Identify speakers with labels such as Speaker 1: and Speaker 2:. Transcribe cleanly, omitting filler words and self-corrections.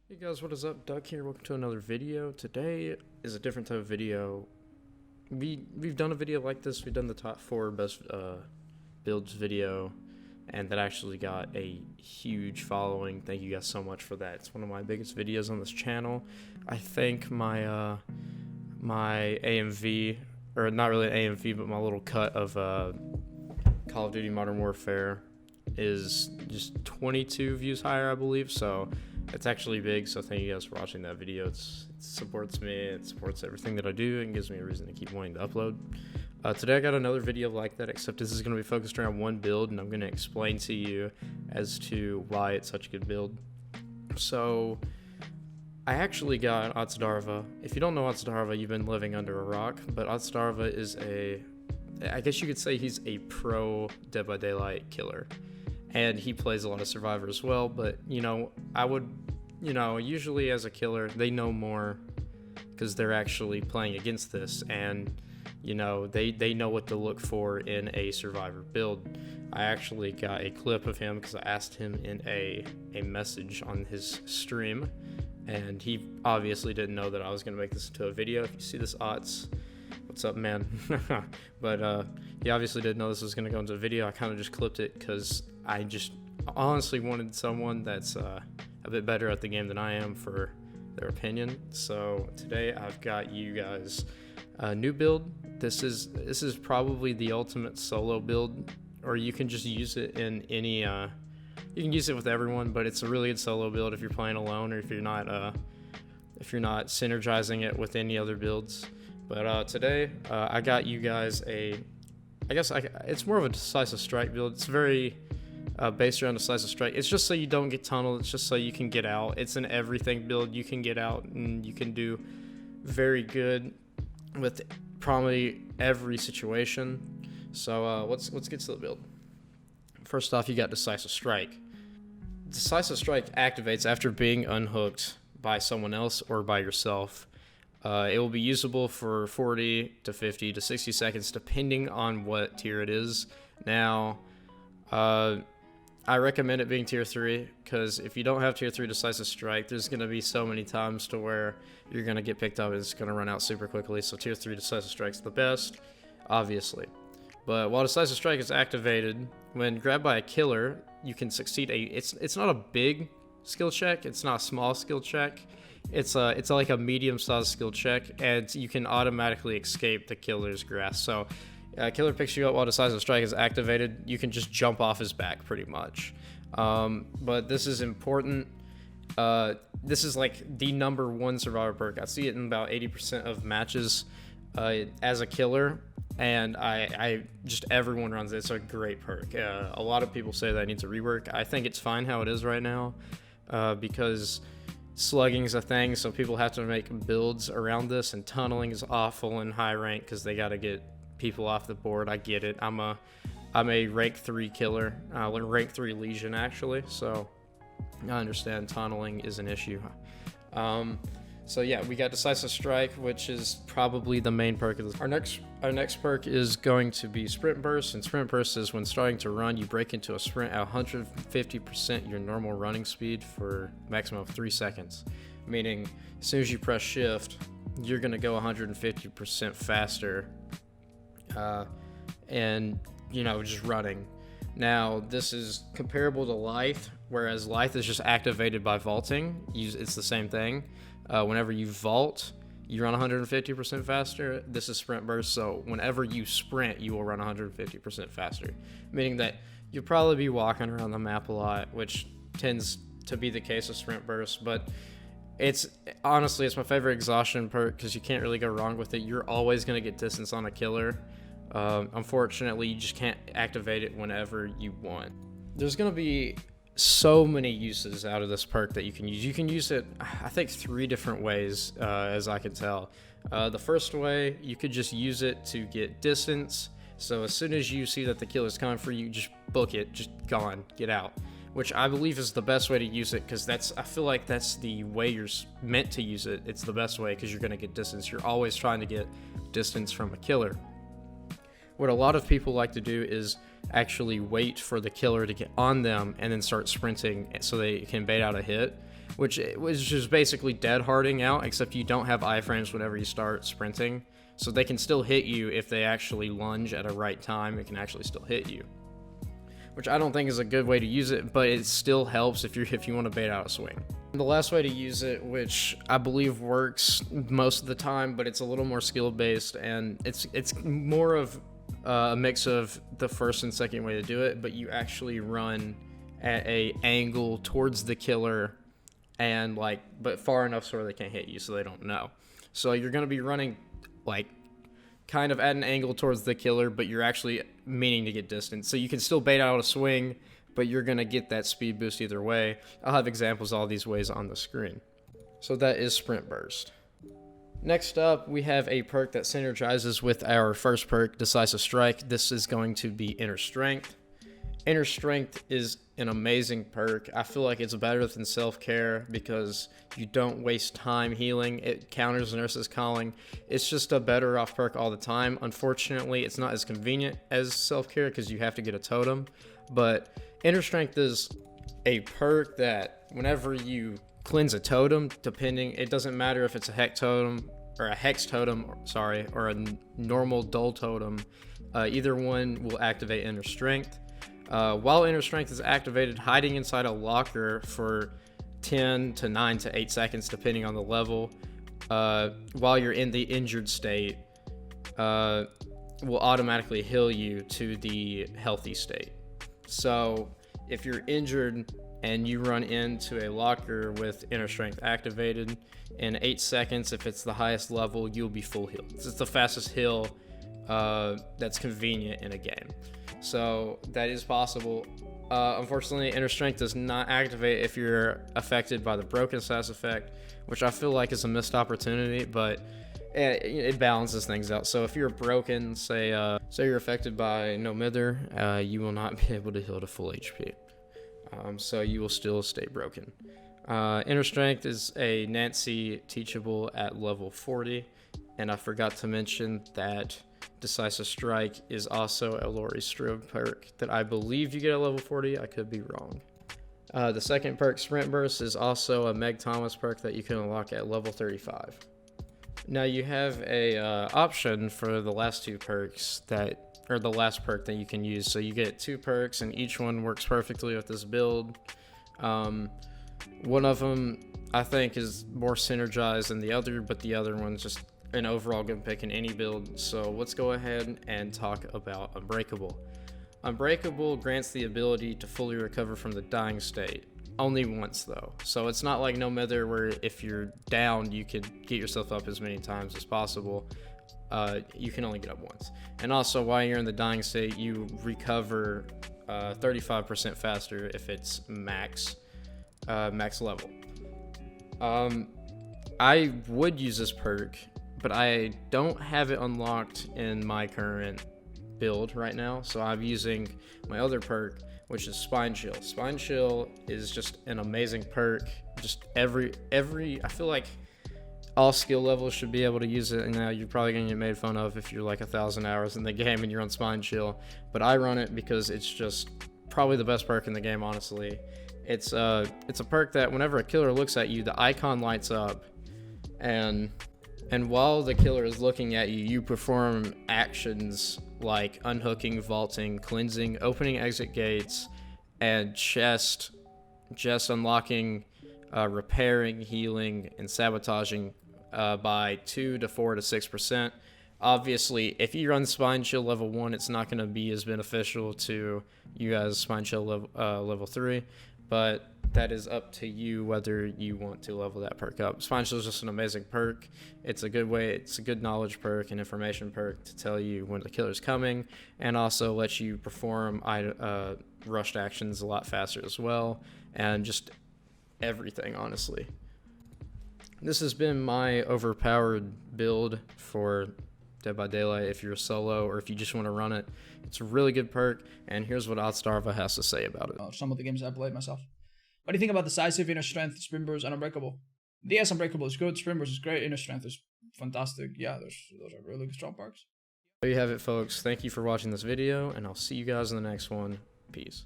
Speaker 1: Hey guys, what is up? Doug here. Welcome to another video. Today is a different type of video. We've done a video like this. We've done the top 4 best builds video, and that actually got a huge following. Thank you guys so much for that. It's one of my biggest videos on this channel. I think my my AMV, or not really an AMV, but my little cut of Call of Duty Modern Warfare is just 22 views higher, I believe. So it's actually big, so thank you guys for watching that video. It supports me, it supports everything that I do, and gives me a reason to keep wanting to upload. Today I got another video like that, except this is going to be focused around one build, and I'm going to explain to you as to why it's such a good build. So, I actually got Otzdarva. If you don't know Otzdarva, you've been living under a rock, but Otzdarva is I guess you could say he's a pro Dead by Daylight killer. And he plays a lot of Survivor as well, but, usually as a killer, they know more because they're actually playing against this, and, they know what to look for in a Survivor build. I actually got a clip of him because I asked him in a message on his stream, and he obviously didn't know that I was going to make this into a video. If you see this, Otz, what's up, man? But he obviously didn't know this was going to go into a video. I kind of just clipped it because I just honestly wanted someone that's a bit better at the game than I am for their opinion. So today I've got you guys a new build. This is probably the ultimate solo build, or you can just use it in any you can use it with everyone, but it's a really good solo build if you're playing alone, or if you're not synergizing it with any other builds. But today I got you guys it's more of a decisive strike build. It's very based around decisive strike. It's just so you don't get tunneled. It's just so you can get out. It's an everything build. You can get out and you can do very good with probably every situation. So let's get to the build. First off, you got decisive strike. Decisive strike activates after being unhooked by someone else or by yourself. It will be usable for 40 to 50 to 60 seconds depending on what tier it is. Now, I recommend it being tier 3, because if you don't have tier 3 decisive strike, there's going to be so many times to where you're going to get picked up and it's going to run out super quickly. So tier 3 decisive strike's the best, obviously. But while decisive strike is activated, when grabbed by a killer, you can succeed it's not a big skill check, it's not a small skill check. It's like a medium-sized skill check, and you can automatically escape the killer's grasp. So killer picks you up while decisive strike is activated. You can just jump off his back pretty much. But this is important. This is like the number 1 survivor perk. I see it in about 80% of matches as a killer, and I just everyone runs it. It's a great perk. A lot of people say that it needs a rework. I think it's fine how it is right now, because slugging is a thing, so people have to make builds around this, and tunneling is awful in high rank because they got to get people off the board. I get it. I'm a rank 3 killer, rank 3 Legion actually, so I understand tunneling is an issue. So yeah, we got decisive strike, which is probably the main perk of this. Our next perk is going to be sprint burst, and sprint burst is when starting to run, you break into a sprint at 150% your normal running speed for a maximum of 3 seconds. Meaning, as soon as you press shift, you're gonna go 150% faster, and just running. Now, this is comparable to Lithe, whereas Lithe is just activated by vaulting. It's the same thing. Whenever you vault, you run 150% faster. This is sprint burst, so whenever you sprint, you will run 150% faster. Meaning that you'll probably be walking around the map a lot, which tends to be the case with sprint burst, but it's my favorite exhaustion perk because you can't really go wrong with it. You're always going to get distance on a killer. Unfortunately, you just can't activate it whenever you want. There's going to be so many uses out of this perk that you can use. You can use it, I think, 3 different ways, as I can tell. The first way, you could just use it to get distance. So as soon as you see that the killer's coming for you, just book it, just gone, get out. Which I believe is the best way to use it, because I feel like that's the way you're meant to use it. It's the best way because you're going to get distance. You're always trying to get distance from a killer. What a lot of people like to do is actually wait for the killer to get on them and then start sprinting so they can bait out a hit. which is basically dead harding out, except you don't have iframes whenever you start sprinting. So they can still hit you if they actually lunge at a right time. It can actually still hit you, which I don't think is a good way to use it, but it still helps if you want to bait out a swing. And the last way to use it, which I believe works most of the time, but it's a little more skill based, and it's more of a mix of the first and second way to do it, but you actually run at a angle towards the killer, and but far enough so they can't hit you, so they don't know. So you're gonna be running kind of at an angle towards the killer, but you're actually meaning to get distance. So you can still bait out a swing, but you're gonna get that speed boost either way. I'll have examples of all these ways on the screen. So that is Sprint Burst. Next up, we have a perk that synergizes with our first perk, Decisive Strike. This is going to be Inner Strength. Inner Strength is an amazing perk. I feel like it's better than Self-Care because you don't waste time healing. It counters Nurse's Calling. It's just a better off perk all the time. Unfortunately, it's not as convenient as Self-Care because you have to get a totem. But Inner Strength is a perk that whenever you cleanse a totem, it doesn't matter if it's a Hex Totem or or a normal Dull Totem, either one will activate Inner Strength. While Inner Strength is activated, hiding inside a locker for 10 to 9 to 8 seconds, depending on the level, while you're in the injured state, will automatically heal you to the healthy state. So if you're injured and you run into a locker with Inner Strength activated, in 8 seconds, if it's the highest level, you'll be full healed. It's the fastest heal that's convenient in a game. So that is possible. Unfortunately, Inner Strength does not activate if you're affected by the Broken Status effect, which I feel like is a missed opportunity, but it balances things out. So if you're broken, say you're affected by No Mither, you will not be able to heal to full HP. So you will still stay broken. Inner Strength is a Nancy teachable at level 40, and I forgot to mention that Decisive Strike is also a Laurie Strode perk that I believe you get at level 40. I could be wrong. The second perk, Sprint Burst, is also a Meg Thomas perk that you can unlock at level 35. Now you have a option for the last two perks the last perk that you can use. So you get 2 perks, and each one works perfectly with this build. One of them I think is more synergized than the other, but the other one's just an overall good pick in any build. So let's go ahead and talk about Unbreakable. Unbreakable grants the ability to fully recover from the dying state. Only once though. So it's not like No Mither where if you're down you could get yourself up as many times as possible. You can only get up once. And also while you're in the dying state, you recover 35% faster if it's max level. I would use this perk, but I don't have it unlocked in my current build right now, so I'm using my other perk, which is Spine Chill. Spine Chill is just an amazing perk. Just every I feel like all skill levels should be able to use it, and now you're probably gonna get made fun of if you're like 1,000 hours in the game and you're on Spine Chill, but I run it because it's just probably the best perk in the game, honestly. It's a perk that whenever a killer looks at you, the icon lights up, and while the killer is looking at you, you perform actions like unhooking, vaulting, cleansing, opening exit gates, and chest unlocking, repairing, healing, and sabotaging by 2 to 4 to 6%. Obviously, if you run Spine Chill level 1, it's not going to be as beneficial to you guys Spine Chill level 3, but that is up to you whether you want to level that perk up. Spine Chill is just an amazing perk. It's a good way, it's a good knowledge perk and information perk to tell you when the killer's coming, and also lets you perform rushed actions a lot faster as well, and just everything, honestly. This has been my overpowered build for Dead by Daylight. If you're a solo or if you just want to run it, it's a really good perk, and here's what Otzdarva has to say about it.
Speaker 2: Some of the games I played myself. What do you think about Decisive, Inner Strength, Sprint Burst, and Unbreakable? Yes, Unbreakable is good, Sprint Burst is great, Inner Strength is fantastic. Yeah, those are really strong perks.
Speaker 1: There you have it, folks. Thank you for watching this video, and I'll see you guys in the next one. Peace.